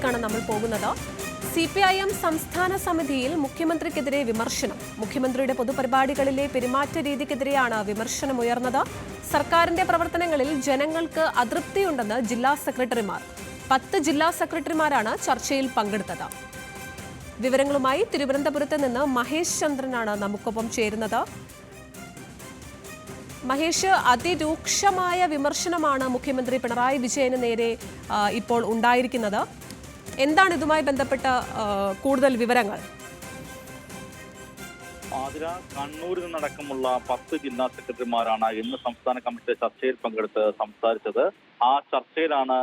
വാർത്തകളിലേക്കാണ് നമ്മൾ പോകുന്നത്. CPIM സംസ്ഥാന സമിതിയിൽ മുഖ്യമന്ത്രിക്കെതിരെ വിമർശനം. മുഖ്യമന്ത്രിയുടെ പൊതുപരിപാടികളിലെ പെരുമാറ്റ രീതിക്കെതിരെയാണ് വിമർശനമുയർന്നത്. സർക്കാരിന്റെ പ്രവർത്തനങ്ങളിൽ ജനങ്ങൾക്ക് അതൃപ്തിയുണ്ടെന്ന് ജില്ലാ സെക്രട്ടറിമാർ. 10 ജില്ലാ സെക്രട്ടറിമാരാണ് ചർച്ചയിൽ പങ്കെടുത്തത്. വിവരങ്ങളുമായി തിരുവനന്തപുരത്ത് നിന്ന് മഹേഷ് ചന്ദ്രനാണ് നമുക്കൊപ്പം ചേരുന്നത്. മഹേഷ്, അതിരൂക്ഷമായ വിമർശനമാണ് മുഖ്യമന്ത്രി പിണറായി വിജയന് നേരെ ഇപ്പോൾ ഉണ്ടായിരിക്കുന്നത്. എന്താണ് ഇതുമായി ബന്ധപ്പെട്ട കൂടുതൽ വിവരങ്ങൾ? ആതിര, കണ്ണൂരിൽ നിന്നടക്കമുള്ള 10 ജില്ലാ സെക്രട്ടറിമാരാണ് ഇന്ന് സംസ്ഥാന കമ്മിറ്റി ചർച്ചയിൽ പങ്കെടുത്ത് സംസാരിച്ചത്. ആ ചർച്ചയിലാണ്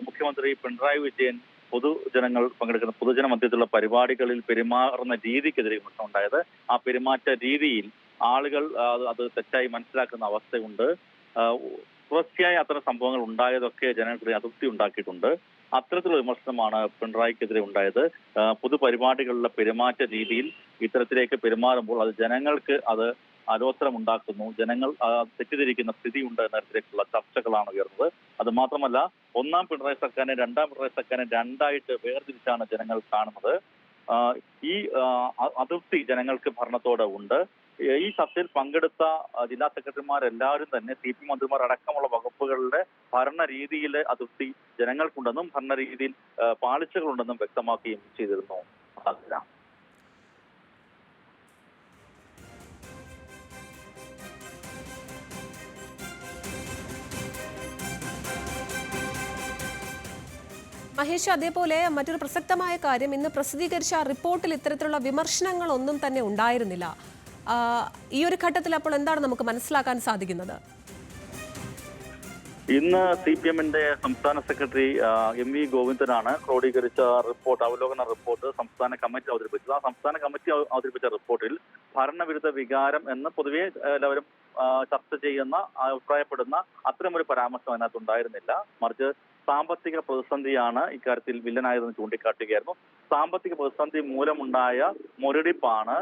മുഖ്യമന്ത്രി പിണറായി വിജയൻ പൊതുജനങ്ങൾ പങ്കെടുക്കുന്ന പൊതുജന മധ്യത്തിലുള്ള പരിപാടികളിൽ പെരുമാറുന്ന രീതിക്കെതിരെ വിമർശനം ഉണ്ടായത്. ആ പെരുമാറ്റ രീതിയിൽ ആളുകൾ അത് തെറ്റായി മനസ്സിലാക്കുന്ന അവസ്ഥയുണ്ട്. തുടർച്ചയായി അത്തരം സംഭവങ്ങൾ ഉണ്ടായതൊക്കെ ജനങ്ങൾക്ക് അതൃപ്തി ഉണ്ടാക്കിയിട്ടുണ്ട്. അത്തരത്തിലുള്ള വിമർശനമാണ് പിണറായിക്കെതിരെ ഉണ്ടായത്. പൊതുപരിപാടികളിലെ പെരുമാറ്റ രീതിയിൽ ഇത്തരത്തിലേക്ക് പെരുമാറുമ്പോൾ അത് ജനങ്ങൾക്ക് അത് അലോസരമുണ്ടാക്കുന്നു, ജനങ്ങൾ തെറ്റിദ്ധരിക്കുന്ന സ്ഥിതിയുണ്ട് എന്ന തരത്തിലേക്കുള്ള ചർച്ചകളാണ് ഉയർന്നത്. അത് മാത്രമല്ല, ഒന്നാം പിണറായി സർക്കാരിനെ രണ്ടാം പിണറായി സർക്കാരിനെ രണ്ടായിട്ട് വേർതിരിച്ചാണ് ജനങ്ങൾ കാണുന്നത്. ഈ അതൃപ്തി ജനങ്ങൾക്ക് ഭരണത്തോട് ഉണ്ട്. ഈ ചർച്ചയിൽ പങ്കെടുത്ത ജില്ലാ സെക്രട്ടറിമാരെല്ലാവരും തന്നെ CPM മന്ത്രിമാർ അടക്കമുള്ള വകുപ്പുകളുടെ ഭരണ രീതിയിലെ അതൃപ്തി ജനങ്ങൾക്കുണ്ടെന്നും ഭരണരീതിയിൽ പാളിച്ചകളുണ്ടെന്നും വ്യക്തമാക്കുകയും ചെയ്തിരുന്നു. മഹേഷ്, അതേപോലെ മറ്റൊരു പ്രസക്തമായ കാര്യം, ഇന്ന് പ്രസിദ്ധീകരിച്ച റിപ്പോർട്ടിൽ ഇത്തരത്തിലുള്ള വിമർശനങ്ങളൊന്നും തന്നെ ഉണ്ടായിരുന്നില്ല. ഈ ഒരു ഘട്ടത്തിൽ അപ്പോൾ എന്താണ് നമുക്ക് മനസ്സിലാക്കാൻ സാധിക്കുന്നത്? ഇന്ന് CPM-ന്റെ സംസ്ഥാന സെക്രട്ടറി MV ഗോവിന്ദനാണ് ക്രോഡീകരിച്ച റിപ്പോർട്ട്, അവലോകന റിപ്പോർട്ട് സംസ്ഥാന കമ്മിറ്റി അവതരിപ്പിച്ചത്. ആ സംസ്ഥാന കമ്മിറ്റി അവതരിപ്പിച്ച റിപ്പോർട്ടിൽ ഭരണവിരുദ്ധ വികാരം എന്ന് പൊതുവെ എല്ലാവരും ചർച്ച ചെയ്യുന്ന, അഭിപ്രായപ്പെടുന്ന അത്തരമൊരു പരാമർശം അതിനകത്ത് ഉണ്ടായിരുന്നില്ല. മറിച്ച് സാമ്പത്തിക പ്രതിസന്ധിയാണ് ഇക്കാര്യത്തിൽ വില്ലനായതെന്ന് ചൂണ്ടിക്കാട്ടുകയായിരുന്നു. സാമ്പത്തിക പ്രതിസന്ധി മൂലമുണ്ടായ മുരടിപ്പാണ്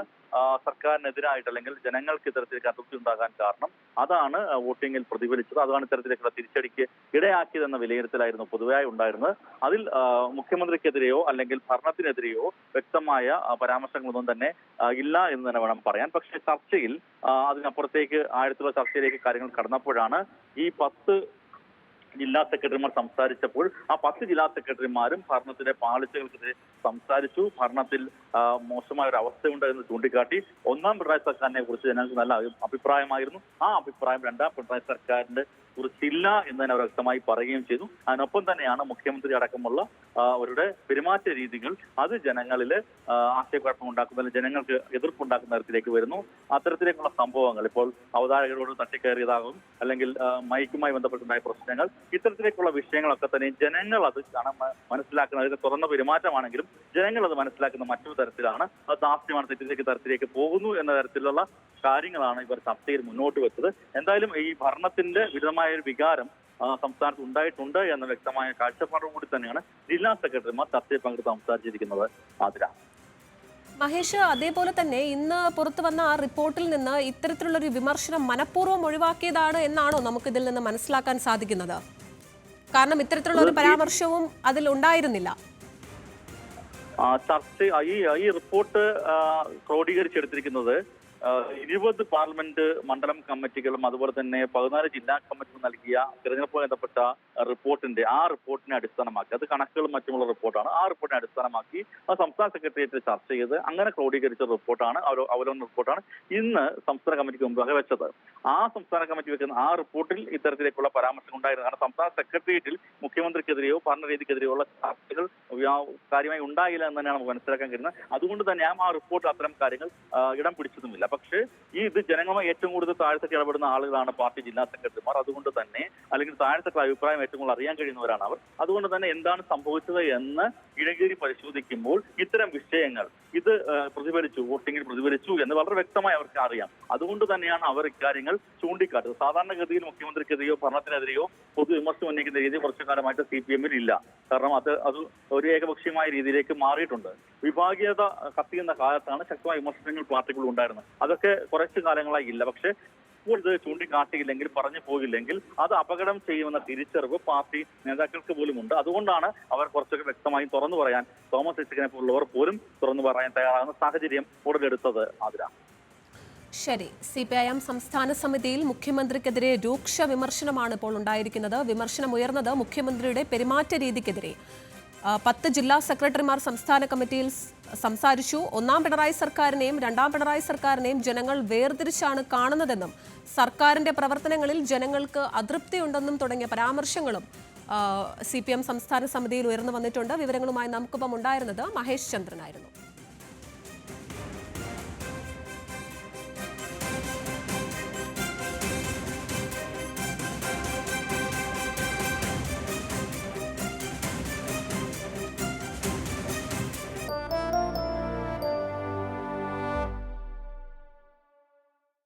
സർക്കാരിനെതിരായിട്ട് അല്ലെങ്കിൽ ജനങ്ങൾക്ക് ഇത്തരത്തിലേക്ക് അതൃപ്തി ഉണ്ടാകാൻ കാരണം. അതാണ് വോട്ടിങ്ങിൽ പ്രതിഫലിച്ചത്. അതാണ് ഇത്തരത്തിലേക്കുള്ള തിരിച്ചടിക്ക് ഇടയാക്കിയതെന്ന വിലയിരുത്തലായിരുന്നു പൊതുവായി ഉണ്ടായിരുന്നത്. അതിൽ മുഖ്യമന്ത്രിക്കെതിരെയോ അല്ലെങ്കിൽ ഭരണത്തിനെതിരെയോ വ്യക്തമായ പരാമർശങ്ങളൊന്നും തന്നെ ഇല്ല എന്ന് തന്നെ വേണം പറയാൻ. പക്ഷേ ചർച്ചയിൽ അതിനപ്പുറത്തേക്ക് ആഴത്തുള്ള ചർച്ചയിലേക്ക് കാര്യങ്ങൾ കടന്നപ്പോഴാണ് ഈ 10 ജില്ലാ സെക്രട്ടറിമാർ സംസാരിച്ചപ്പോൾ ആ 10 ജില്ലാ സെക്രട്ടറിമാരും ഭരണത്തിന്റെ പാളിച്ചകൾക്കെതിരെ സംസാരിച്ചു. ഭരണത്തിൽ മോശമായ ഒരു അവസ്ഥയുണ്ട് എന്ന് ചൂണ്ടിക്കാട്ടി ഒന്നാം പിണറായി സർക്കാരിനെ കുറിച്ച് ജനങ്ങൾക്ക് നല്ല അഭിപ്രായമായിരുന്നു. ആ അഭിപ്രായം രണ്ടാം പിണറായി സർക്കാരിന്റെ കുറിച്ചില്ല എന്ന് തന്നെ അവർ വ്യക്തമായി പറയുകയും ചെയ്തു. അതിനൊപ്പം തന്നെയാണ് മുഖ്യമന്ത്രി അടക്കമുള്ള അവരുടെ പെരുമാറ്റ രീതികൾ അത് ജനങ്ങളിൽ ആശയക്കുഴപ്പം ഉണ്ടാക്കുന്ന, ജനങ്ങൾക്ക് എതിർപ്പുണ്ടാക്കുന്ന തരത്തിലേക്ക് വരുന്നു. അത്തരത്തിലേക്കുള്ള സംഭവങ്ങൾ ഇപ്പോൾ അവതാരകരോട് തട്ടിക്കയറിയതാകും അല്ലെങ്കിൽ മൈക്കുമായി ബന്ധപ്പെട്ടുണ്ടായ പ്രശ്നങ്ങൾ, ഇത്തരത്തിലേക്കുള്ള വിഷയങ്ങളൊക്കെ തന്നെ ജനങ്ങൾ അത് മനസ്സിലാക്കുന്ന, അതിന്റെ തുറന്ന പെരുമാറ്റമാണെങ്കിലും ജനങ്ങൾ അത് മനസ്സിലാക്കുന്ന മറ്റൊരു തരത്തിലാണ്. അത് ദാസ്യമാണ്, തരത്തിലേക്ക് പോകുന്നു എന്ന തരത്തിലുള്ള കാര്യങ്ങളാണ് ഇവർ ചർച്ചയിൽ മുന്നോട്ട് വെച്ചത്. എന്തായാലും ഈ ഭരണത്തിന്റെ വിരുദ്ധമായ ഒരു വികാരം സംസ്ഥാനത്ത് ഉണ്ടായിട്ടുണ്ട് എന്ന വ്യക്തമായ കാഴ്ചപ്പാടോടുകൂടി തന്നെയാണ് ജില്ലാ സെക്രട്ടറിമാർ ചർച്ചയിൽ പങ്കെടുത്ത് സംസാരിച്ചിരിക്കുന്നത്. ആതിര. മഹേഷ്, അതേപോലെ തന്നെ ഇന്ന് പുറത്തു വന്ന ആ റിപ്പോർട്ടിൽ നിന്ന് ഇത്തരത്തിലുള്ള ഒരു വിമർശനം മനഃപൂർവ്വം ഒഴിവാക്കിയതാണ് എന്നാണോ നമുക്ക് ഇതിൽ നിന്ന് മനസ്സിലാക്കാൻ സാധിക്കുന്നത്? കാരണം ഇത്തരത്തിലുള്ള ഒരു പരാമർശവും അതിൽ ഉണ്ടായിരുന്നില്ല. ഈ റിപ്പോർട്ട് ക്രോഡീകരിച്ചെടുത്തിരിക്കുന്നത് 20 പാർലമെന്റ് മണ്ഡലം കമ്മിറ്റികളും അതുപോലെ തന്നെ 14 ജില്ലാ കമ്മിറ്റികളും നൽകിയ തിരഞ്ഞെടുപ്പുമായി ബന്ധപ്പെട്ട റിപ്പോർട്ടിനെ അടിസ്ഥാനമാക്കി, അത് കണക്കുകളും മറ്റുമുള്ള റിപ്പോർട്ടാണ്. ആ റിപ്പോർട്ടിനെ അടിസ്ഥാനമാക്കി സംസ്ഥാന സെക്രട്ടേറിയറ്റ് ചർച്ച ചെയ്ത് അങ്ങനെ ക്രോഡീകരിച്ച റിപ്പോർട്ടാണ്, അവലോകന റിപ്പോർട്ടാണ് ഇന്ന് സംസ്ഥാന കമ്മിറ്റിക്ക് മുമ്പ് വെച്ചത്. ആ സംസ്ഥാന കമ്മിറ്റി വെക്കുന്ന ആ റിപ്പോർട്ടിൽ ഇത്തരത്തിലേക്കുള്ള പരാമർശം ഉണ്ടായിരുന്നു. കാരണം സംസ്ഥാന സെക്രട്ടേറിയറ്റിൽ മുഖ്യമന്ത്രിക്കെതിരെയോ ഭരണരീതിക്കെതിരെയോ ഉള്ള ചർച്ചകൾ കാര്യമായി ഉണ്ടായില്ല എന്ന് തന്നെയാണ് നമുക്ക് മനസ്സിലാക്കാൻ കഴിയുന്നത്. അതുകൊണ്ട് തന്നെ ആ റിപ്പോർട്ട് അത്തരം കാര്യങ്ങൾ ഇടം പിടിച്ചതുമില്ല. പക്ഷേ ഇത് ജനങ്ങളുമായി ഏറ്റവും കൂടുതൽ താഴത്തേക്ക് ഇടപെടുന്ന ആളുകളാണ് പാർട്ടി ജില്ലാ സെക്രട്ടറിമാർ. അതുകൊണ്ട് തന്നെ അല്ലെങ്കിൽ താഴത്തേക്കുള്ള അഭിപ്രായം ഏറ്റവും കൂടുതൽ അറിയാൻ കഴിയുന്നവരാണ് അവർ. അതുകൊണ്ട് തന്നെ എന്താണ് സംഭവിച്ചത് എന്ന് ഇഴകേറി പരിശോധിക്കുമ്പോൾ ഇത്തരം വിഷയങ്ങൾ ഇത് പ്രതിഫലിച്ചു, വോട്ടിങ്ങിൽ പ്രതിഫലിച്ചു എന്ന് വളരെ വ്യക്തമായി അവർക്ക് അറിയാം. അതുകൊണ്ട് തന്നെയാണ് അവർ ഇക്കാര്യങ്ങൾ ചൂണ്ടിക്കാട്ടുന്നത്. സാധാരണഗതിയിൽ മുഖ്യമന്ത്രിക്കെതിരെയോ ഭരണത്തിനെതിരെയോ പൊതുവിമർശനം ഉന്നയിക്കുന്ന രീതി കുറച്ചു കാലമായിട്ട് CPM-ൽ ഇല്ല. കാരണം അത് ഒരു ഏകപക്ഷീയമായ രീതിയിലേക്ക് മാറിയിട്ടുണ്ട്. വിഭാഗീയത കത്തിയുന്ന കാലത്താണ് ശക്തമായ വിമർശനങ്ങൾ പാർട്ടികൾ ഉണ്ടായിരുന്നത്. അതൊക്കെ കുറച്ചു കാലങ്ങളായി ഇല്ല. പക്ഷേ ഇപ്പോൾ ഇത് ചൂണ്ടിക്കാട്ടിയില്ലെങ്കിൽ പറഞ്ഞു പോകില്ലെങ്കിൽ അത് അപകടം ചെയ്യുമെന്ന തിരിച്ചറിവ് പാർട്ടി നേതാക്കൾക്ക് പോലും ഉണ്ട്. അതുകൊണ്ടാണ് അവർ കുറച്ചൊക്കെ വ്യക്തമായി തുറന്നു പറയാൻ തോമസ് ഐസക്കിനെ പോലുള്ളവർ പോലും തുറന്നു പറയാൻ തയ്യാറാകുന്ന സാഹചര്യം ഉടലെടുത്തത്. ആതിര. ശരി. CPIM സംസ്ഥാന സമിതിയിൽ മുഖ്യമന്ത്രിക്കെതിരെ രൂക്ഷ വിമർശനമാണ് ഇപ്പോൾ ഉണ്ടായിരിക്കുന്നത്. വിമർശനം ഉയർന്നത് മുഖ്യമന്ത്രിയുടെ പെരുമാറ്റ രീതിക്കെതിരെ. 10 ജില്ലാ സെക്രട്ടറിമാർ സംസ്ഥാന കമ്മിറ്റിയിൽ സംസാരിച്ചു. ഒന്നാം പിണറായി സർക്കാരിനെയും രണ്ടാം പിണറായി സർക്കാരിനെയും ജനങ്ങൾ വേർതിരിച്ചാണ് കാണുന്നതെന്നും സർക്കാരിന്റെ പ്രവർത്തനങ്ങളിൽ ജനങ്ങൾക്ക് അതൃപ്തിയുണ്ടെന്നും തുടങ്ങിയ പരാമർശങ്ങളും CPM സംസ്ഥാന സമിതിയിൽ ഉയർന്നു വന്നിട്ടുണ്ട്. വിവരങ്ങളുമായി നമുക്കൊപ്പം ഉണ്ടായിരുന്നത് മഹേഷ് ചന്ദ്രനായിരുന്നു.